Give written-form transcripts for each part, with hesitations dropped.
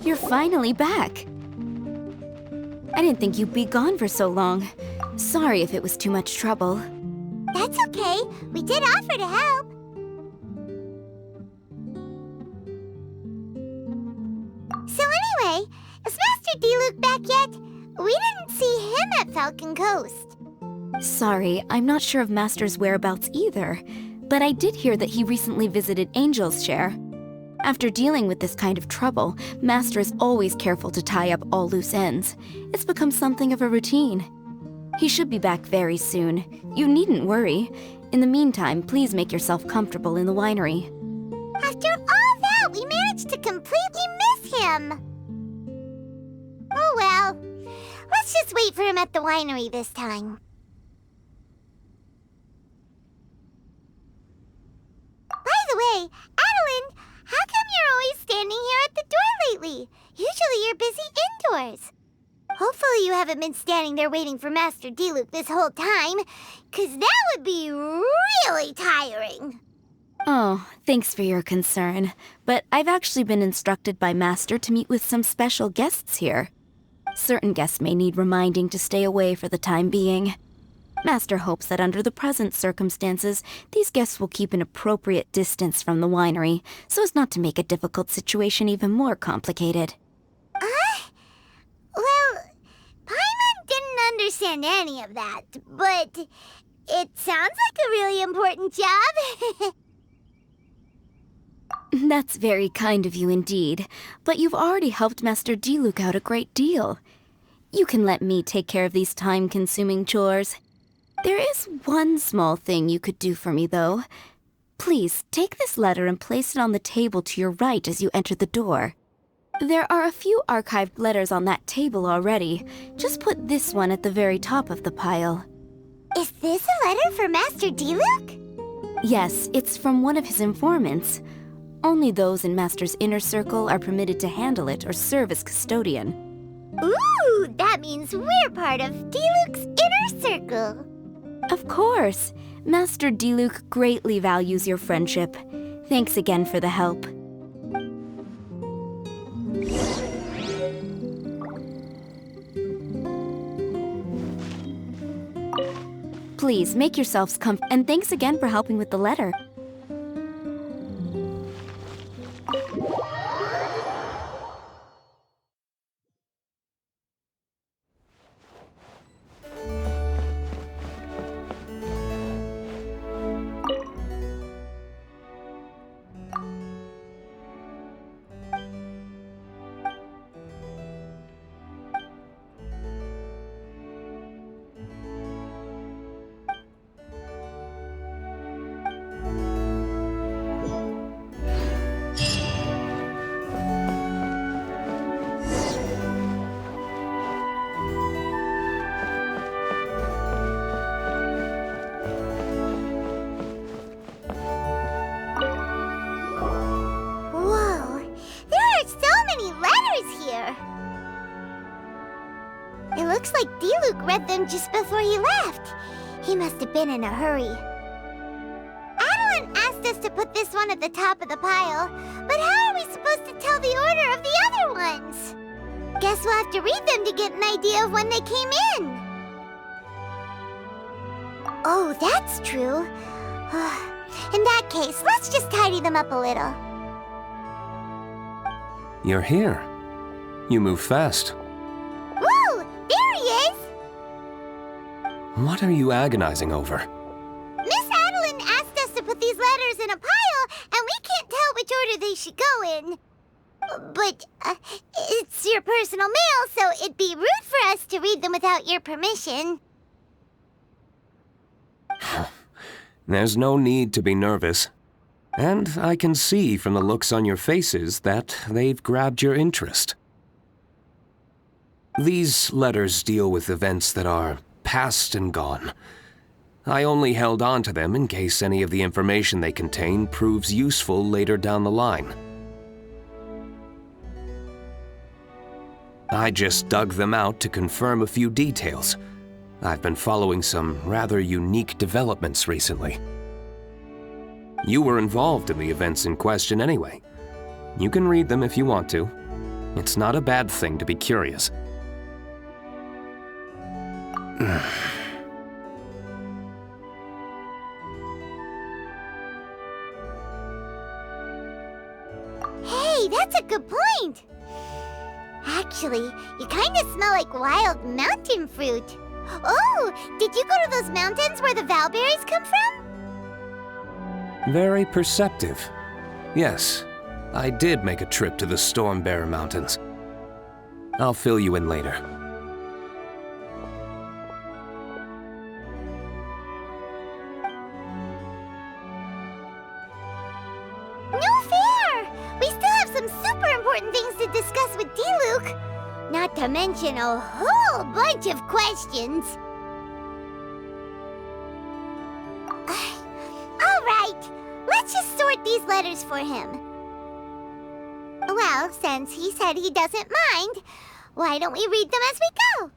You're finally back. I didn't think you'd be gone for so long. Sorry if it was too much trouble. That's okay. We did offer to help. So anyway, is Master Diluc back yet? We didn't see him at Falcon Coast. Sorry, I'm not sure of Master's whereabouts either, but I did hear that he recently visited Angel's Share. After dealing with this kind of trouble, Master is always careful to tie up all loose ends. It's become something of a routine. He should be back very soon. You needn't worry. In the meantime, please make yourself comfortable in the winery. After all that, we managed to completely miss him. Oh well. Let's just wait for him at the winery this time. By the way, Adeline, how come you're always standing here at the door lately? Usually you're busy indoors. Hopefully you haven't been standing there waiting for Master Diluc this whole time, 'cause that would be really tiring. Oh, thanks for your concern. But I've actually been instructed by Master to meet with some special guests here. Certain guests may need reminding to stay away for the time being. Master hopes that under the present circumstances, these guests will keep an appropriate distance from the winery, so as not to make a difficult situation even more complicated. Well, Paimon didn't understand any of that, but it sounds like a really important job. That's very kind of you indeed, but you've already helped Master Diluc out a great deal. You can let me take care of these time-consuming chores. There is one small thing you could do for me, though. Please, take this letter and place it on the table to your right as you enter the door. There are a few archived letters on that table already. Just put this one at the very top of the pile. Is this a letter for Master Diluc? Yes, it's from one of his informants. Only those in Master's inner circle are permitted to handle it or serve as custodian. Ooh, that means we're part of Diluc's inner circle. Of course. Master Diluc greatly values your friendship. Thanks again for the help. Please, make yourselves comfortable, and thanks again for helping with the letter. Whoa, there are so many letters here. It looks like Diluc read them just before he left. He must have been in a hurry. Adeline asked us to put this one at the top of the pile, but how are we supposed to tell the order of the other ones? Guess we'll have to read them to get an idea of when they came in. Oh, that's true. In that case, let's just tidy them up a little. You're here. You move fast. Woo! There he is! What are you agonizing over? Miss Adeline asked us to put these letters in a pile, and we can't tell which order they should go in. But it's your personal mail, so it'd be rude for us to read them without your permission. There's no need to be nervous. And I can see from the looks on your faces that they've grabbed your interest. These letters deal with events that are past and gone. I only held on to them in case any of the information they contain proves useful later down the line. I just dug them out to confirm a few details. I've been following some rather unique developments recently. You were involved in the events in question anyway. You can read them if you want to. It's not a bad thing to be curious. Hey, that's a good point. Actually, you kind of smell like wild mountain fruit. Oh, did you go to those mountains where the valberries come from? Very perceptive. Yes, I did make a trip to the Stormbearer Mountains. I'll fill you in later. No fair! We still have some super important things to discuss with Diluc. Not to mention a whole bunch of questions. All right, let's just sort these letters for him. Well, since he said he doesn't mind, why don't we read them as we go?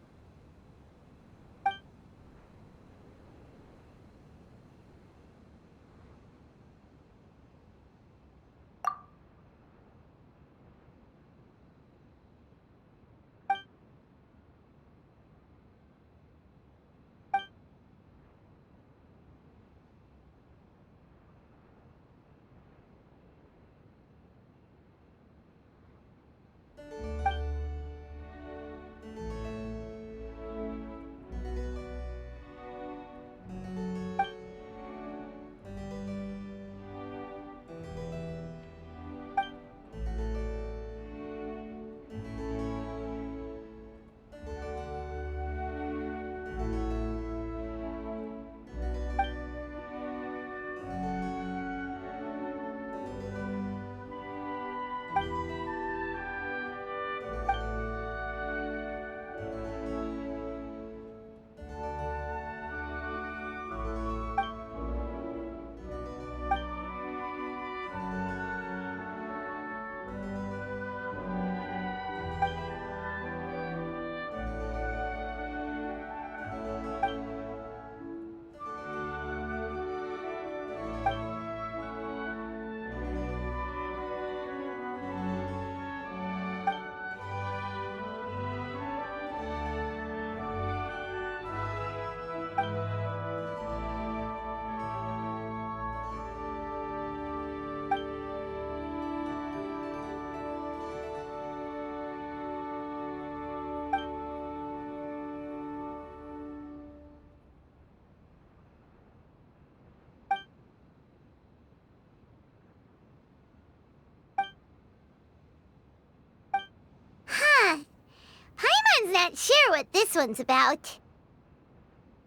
not sure what this one's about.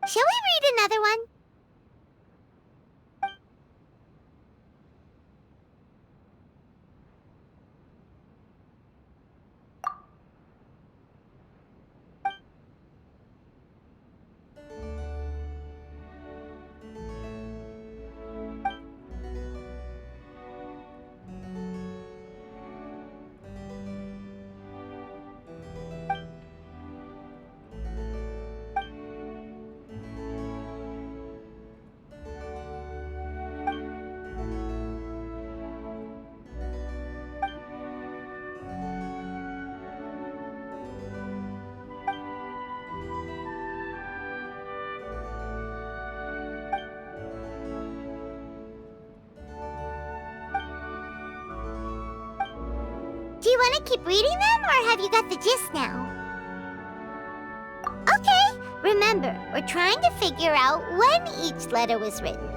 Shall we read another one? Do you want to keep reading them, or have you got the gist now? Okay, remember, we're trying to figure out when each letter was written.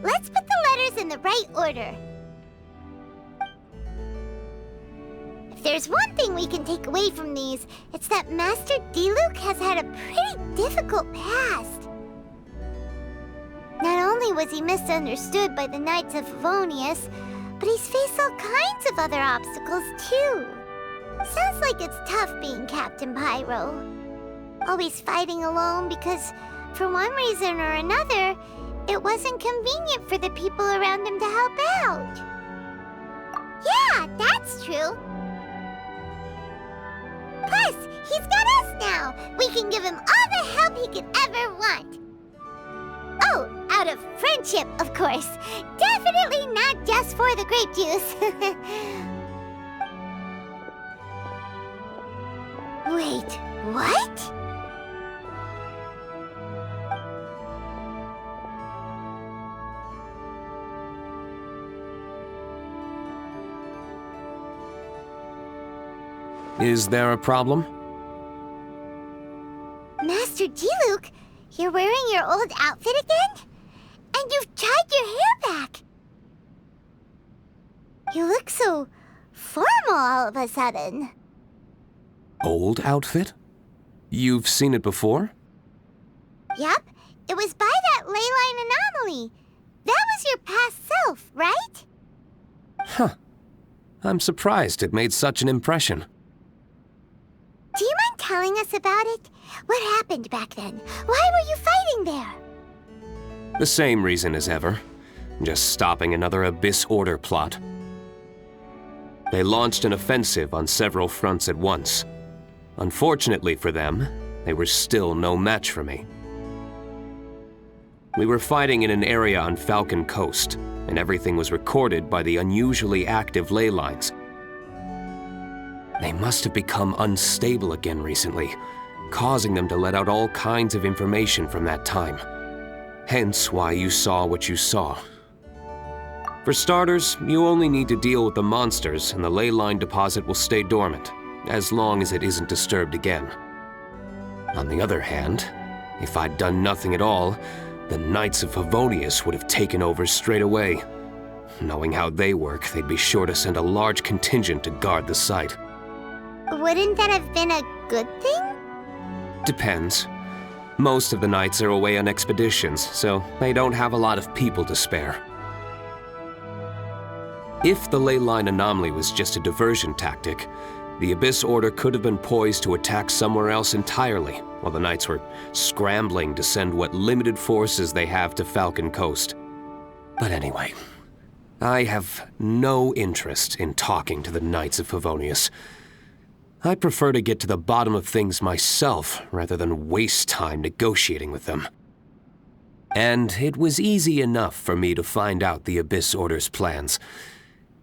Let's put the letters in the right order. If there's one thing we can take away from these, it's that Master Diluc has had a pretty difficult past. Not only was he misunderstood by the Knights of Favonius, but he's faced all kinds of other obstacles too. Sounds like it's tough being Captain Pyro. Always fighting alone because, for one reason or another, it wasn't convenient for the people around him to help out. Yeah, that's true. Plus, he's got us now. We can give him all the help he could ever want. Oh, out of friendship, of course. Definitely not just for the grape juice. Wait, what? Is there a problem? Master Diluc, you're wearing your old outfit again? And you've tied your hair back. You look so formal all of a sudden. Old outfit? You've seen it before? Yup, it was by that ley line anomaly. That was your past self, right? Huh. I'm surprised it made such an impression. Do you mind telling us about it? What happened back then? Why were you fighting there? The same reason as ever. Just stopping another Abyss Order plot. They launched an offensive on several fronts at once. Unfortunately for them, they were still no match for me. We were fighting in an area on Falcon Coast, and everything was recorded by the unusually active ley lines. They must have become unstable again recently, causing them to let out all kinds of information from that time. Hence why you saw what you saw. For starters, you only need to deal with the monsters and the ley line deposit will stay dormant, as long as it isn't disturbed again. On the other hand, if I'd done nothing at all, the Knights of Favonius would have taken over straight away. Knowing how they work, they'd be sure to send a large contingent to guard the site. Wouldn't that have been a good thing? Depends. Most of the knights are away on expeditions, so they don't have a lot of people to spare. If the ley line anomaly was just a diversion tactic, the Abyss Order could have been poised to attack somewhere else entirely, while the knights were scrambling to send what limited forces they have to Falcon Coast. But anyway, I have no interest in talking to the Knights of Favonius. I prefer to get to the bottom of things myself rather than waste time negotiating with them. And it was easy enough for me to find out the Abyss Order's plans.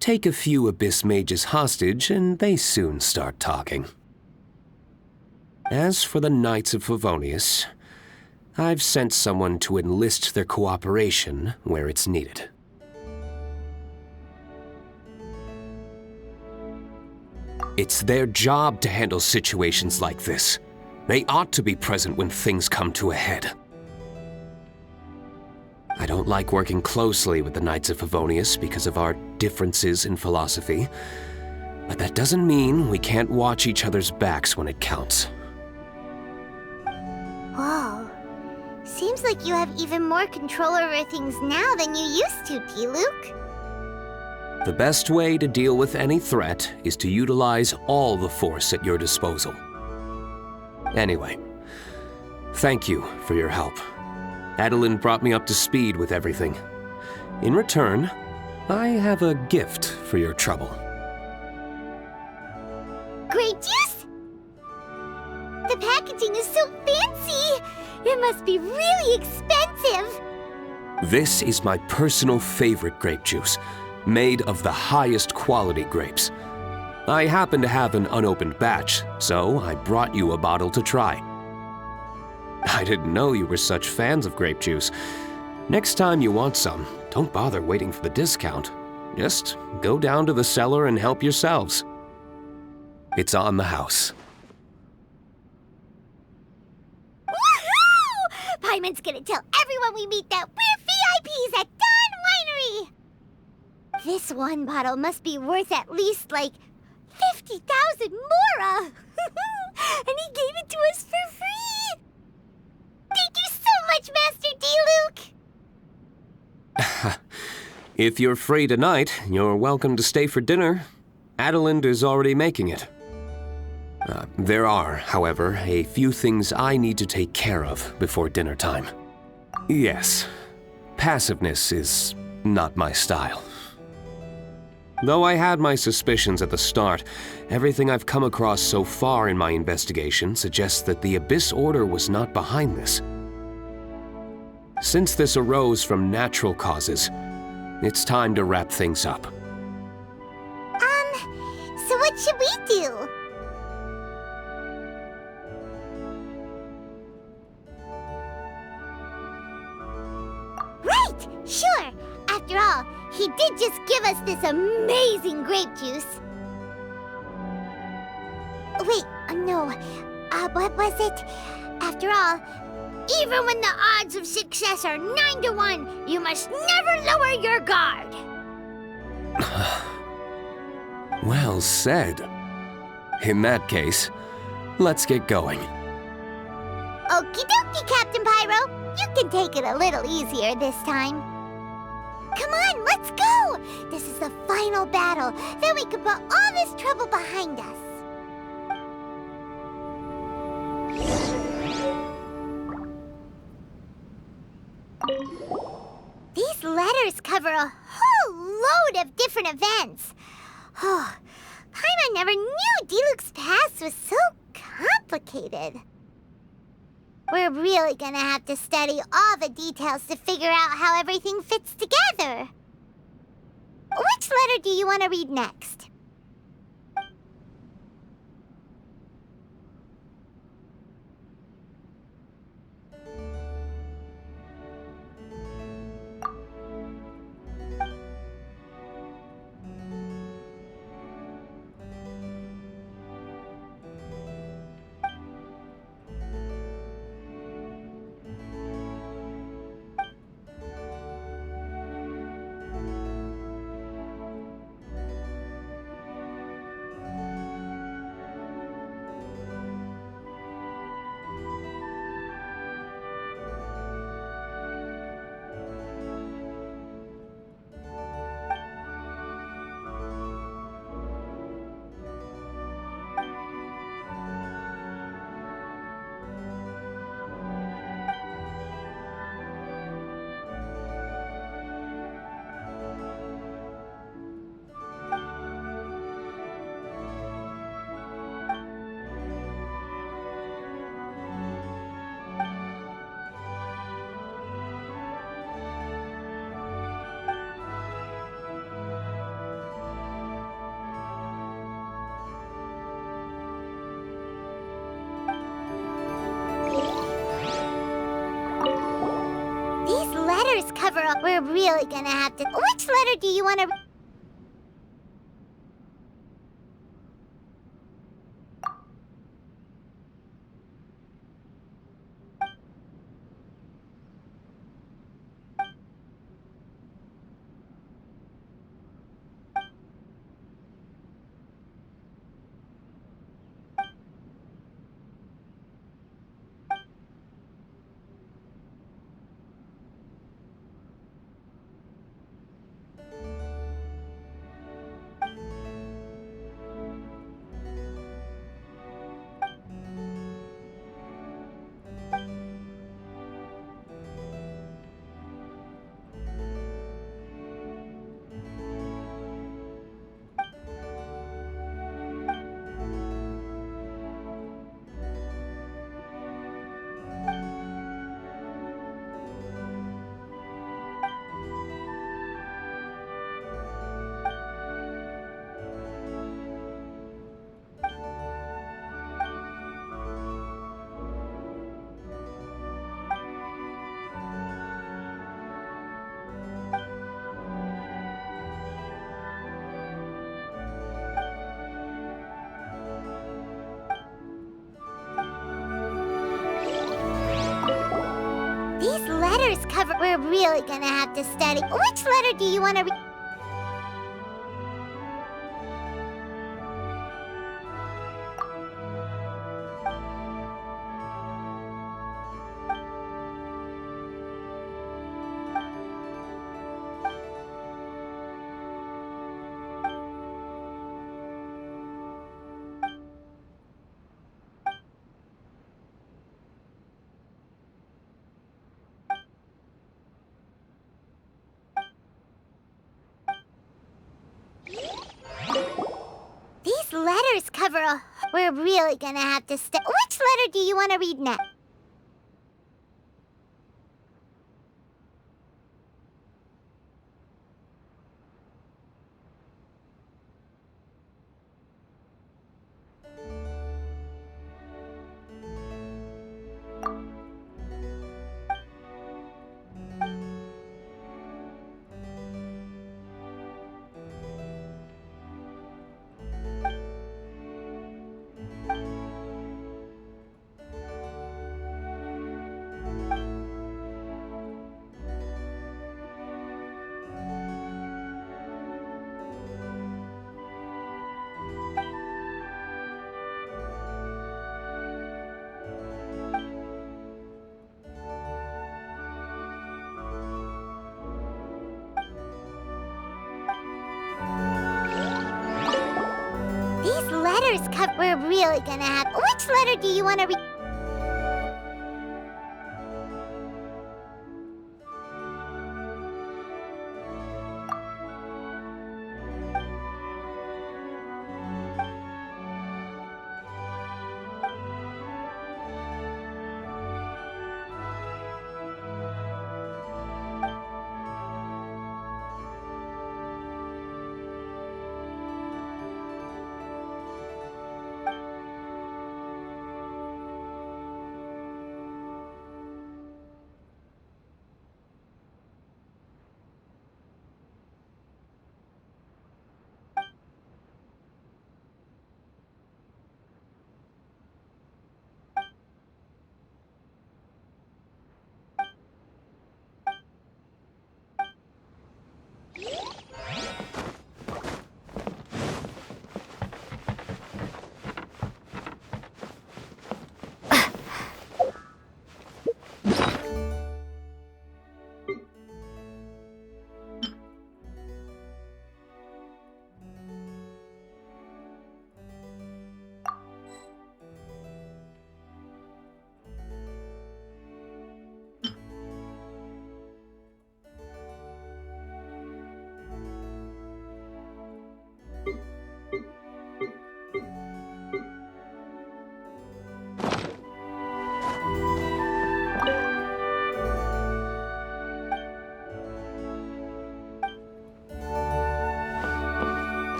Take a few Abyss mages hostage and they soon start talking. As for the Knights of Favonius, I've sent someone to enlist their cooperation where it's needed. It's their job to handle situations like this. They ought to be present when things come to a head. I don't like working closely with the Knights of Favonius because of our differences in philosophy, but that doesn't mean we can't watch each other's backs when it counts. Whoa. Seems like you have even more control over things now than you used to, Diluc. The best way to deal with any threat is to utilize all the force at your disposal. Anyway, thank you for your help. Adeline brought me up to speed with everything. In return, I have a gift for your trouble. Grape juice? The packaging is so fancy! It must be really expensive! This is my personal favorite grape juice, made of the highest quality grapes. I happen to have an unopened batch, so I brought you a bottle to try. I didn't know you were such fans of grape juice. Next time you want some, don't bother waiting for the discount. Just go down to the cellar and help yourselves. It's on the house. Woohoo! Paimon's gonna tell everyone we meet that we're VIPs at Dawn Winery! This one bottle must be worth at least, like, 50,000 mora! And he gave it to us for free! Thank you so much, Master Diluc! If you're free tonight, you're welcome to stay for dinner. Adeline is already making it. There are, however, a few things I need to take care of before dinner time. Yes, passiveness is not my style. Though I had my suspicions at the start, everything I've come across so far in my investigation suggests that the Abyss Order was not behind this. Since this arose from natural causes, it's time to wrap things up. So what should we do? Right! Sure! After all, he did just give us this amazing grape juice. Wait, no. What was it? After all, even when the odds of success are 9 to 1, you must never lower your guard. Well said. In that case, let's get going. Okie dokie, Captain Pyro. You can take it a little easier this time. Come on, let's go! This is the final battle. Then we can put all this trouble behind us. These letters cover a whole load of different events. Oh, Paimon never knew Diluc's past was so complicated. We're really gonna have to study all the details to figure out how everything fits together. Which letter do you want to read next? cover up. We're really gonna have to. Which letter do you want to? These letters cover. We're really gonna have to study. Which letter do you want to read? These letters cover a. We're really gonna have to study. Which letter do you want to read next? These letters cover. We're really gonna have. Which letter do you want to read?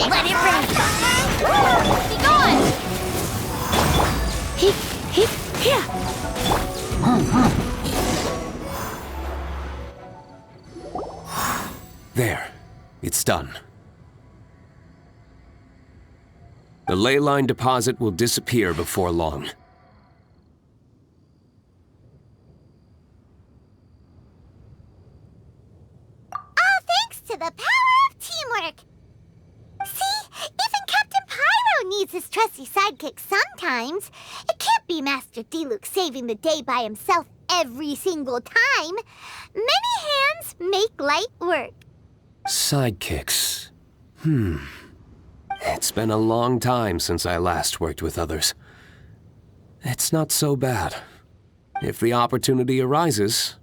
Let it rain! Be gone! Here! There. It's done. The ley line deposit will disappear before long. All thanks to the power of teamwork! See, even Captain Pyro needs his trusty sidekick sometimes. It can't be Master Diluc saving the day by himself every single time. Many hands make light work. Sidekicks. It's been a long time since I last worked with others. It's not so bad. If the opportunity arises,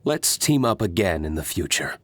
let's team up again in the future.